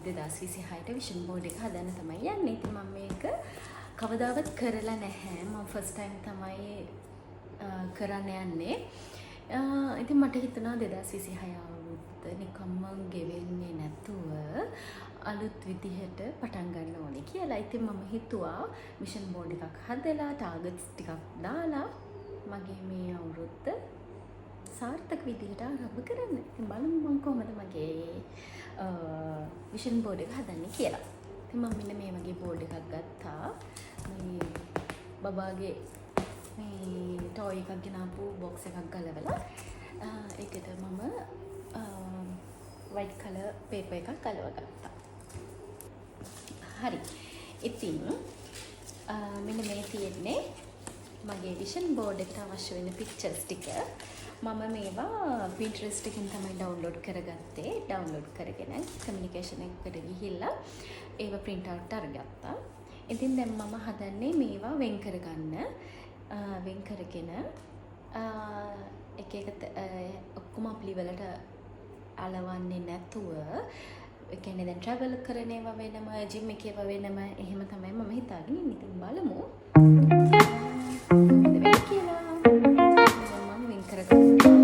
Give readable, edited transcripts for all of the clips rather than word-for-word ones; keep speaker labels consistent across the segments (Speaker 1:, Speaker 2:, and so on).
Speaker 1: 2026ට vision board එක හදන්න තමයි යන්නේ. ඉතින් මම මේක කවදාවත් කරලා නැහැ. මම ෆස්ට් ටයිම් තමයි කරන්න යන්නේ. ඉතින් මට හිතුණා 2026 අවුරුද්ද නිකම්ම ගෙවෙන්නේ නැතුව අලුත් විදිහට පටන් ගන්න ඕනේ කියලා. ඉතින් මම හිතුවා විෂන් බෝඩ් එකක් හදලා ටාගට්ස් ටිකක් දාලා මගේ මේ අවුරුද්ද සාර්ථක විදිහට ආරම්භ කරන්න. ඉතින් බලමු මම කොහොමද මගේ විෂන් බෝඩ් එක හදන්නේ කියලා. ඉතින් මම මෙන්න මේ වගේ බෝඩ් එකක් ගත්තා. මේ බබාගේ මේ ටෝයි එකක් ගෙනාපු බොක්ස් එකක් ගලවලා ඒකට මම වයිට් කලර් පේපර් එකක් ගලවගත්තා. හරි. ඉතින් මෙන්න මේ තියෙන්නේ මගේ විෂන් බෝඩ් එකට අවශ්‍ය වෙන පික්චර්ස් ටික. මම මේවා Pinterest එකෙන් තමයි ඩවුන්ලෝඩ් කරගත්තේ. ඩවුන්ලෝඩ් කරගෙන කමියුනිකේෂන් එකට ගිහිල්ලා ඒව print out අරගත්තා. ඉතින් දැන් මම හදන්නේ මේවා වෙන් කරගන්න. වෙන් කරගෙන එක ඔක්කොම අප්ලි වලට අලවන්නේ නැතුව ඒ කියන්නේ දැන් travel කරන ඒවා වෙනම, gym එකේ ඒවා වෙනම එහෙම තමයි මම හිතාගෙන ඉන්නේ. ඉතින් බලමු කොහොමද වෙන්නේ කියලා. මම වෙන් කරගන්නවා.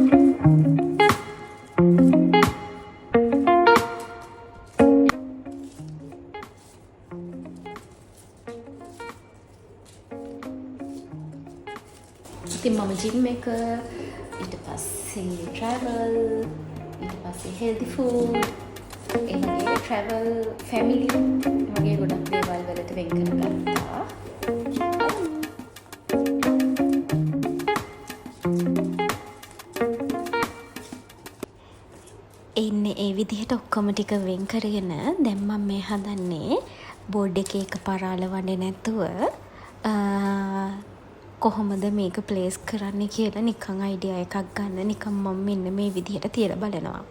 Speaker 1: ඉතින් මම gym එක, ඊට පස්සේ travel, ඊට පස්සේ healthy food, එහේ travel, family වගේ ගොඩක් දේවල් වලට වෙන් කරගත්තා. ඉන්නේ ඒ විදිහට ඔක්කොම ටික වෙන් කරගෙන දැන් මම මේ හදන්නේ බෝඩ් එකේ එකපාර අලවන්නේ නැතුව කොහොමද මේක ප්ලේස් කරන්නේ කියලා නිකන් අයිඩියා එකක් ගන්න. නිකන් මම මෙන්න මේ විදිහට තියලා බලනවා.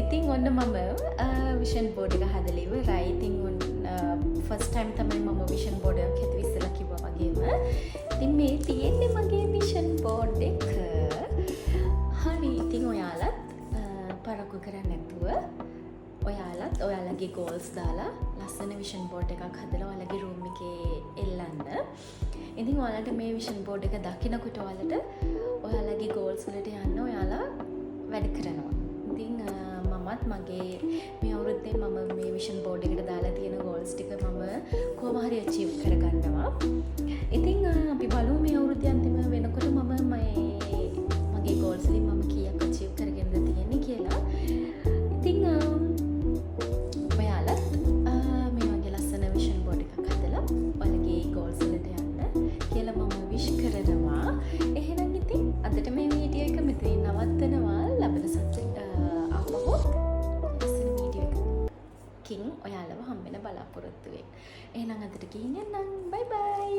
Speaker 1: ඉතින් ඔන්න මම විෂන් බෝඩ් එක හදලා ඉවරයි. ඉතින් ෆස්ට් ටයිම් තමයි මම විෂන් බෝඩ් එකක් හැදුවේ ඉස්සෙල්ලා කිව්වා වගේම. ඉතින් මේ තියෙන්නේ මගේ විෂන් බෝඩ් එක. හරි. ඉතින් ඔයාලත් පරක්කු කරන්නේ නැතුව ඔයාලත් ඔයාලගේ goals දාලා ලස්සන විෂන් බෝඩ් එකක් හදලා ඔයාලගේ room එකේ එල්ලන්න. ඉතින් ඔයාලට මේ විෂන් බෝඩ් එක දකිනකොට ඔයාලගේ goals වලට යන්න ඔයාලා වැඩ කරනවා. ඉතින් මමත් මගේ මේ අවුරුද්දේ මම මේ විෂන් බෝඩ් එකට දාලා තියෙන goals ටික මම කොහොම හරි achieve කරගන්නවා. ඉතින් අපි බලමු මේ අවුරුද්දේ අන්තිම වෙනකොට මගේ goals වලින් මම කීයක් achieve කරගෙනද තියෙන්නේ කියලා. ඉතින් ඔයාලත් මේ වගේ ලස්සන විෂන් බෝඩ් එකක් හදලා ඔයාලගේ goals වලට යන්න කියලා මම wish කරනවා. එහෙනම් ඉතින් අදට මේ වීඩියෝ එක මෙතනින් නවත්තනවා. ලබන සතියේ ඔයාලව හම්බෙන බලාපොරොත්තු වෙන්න. එහෙනම් අදට ගිහින් යන්නම්. බයි බයි.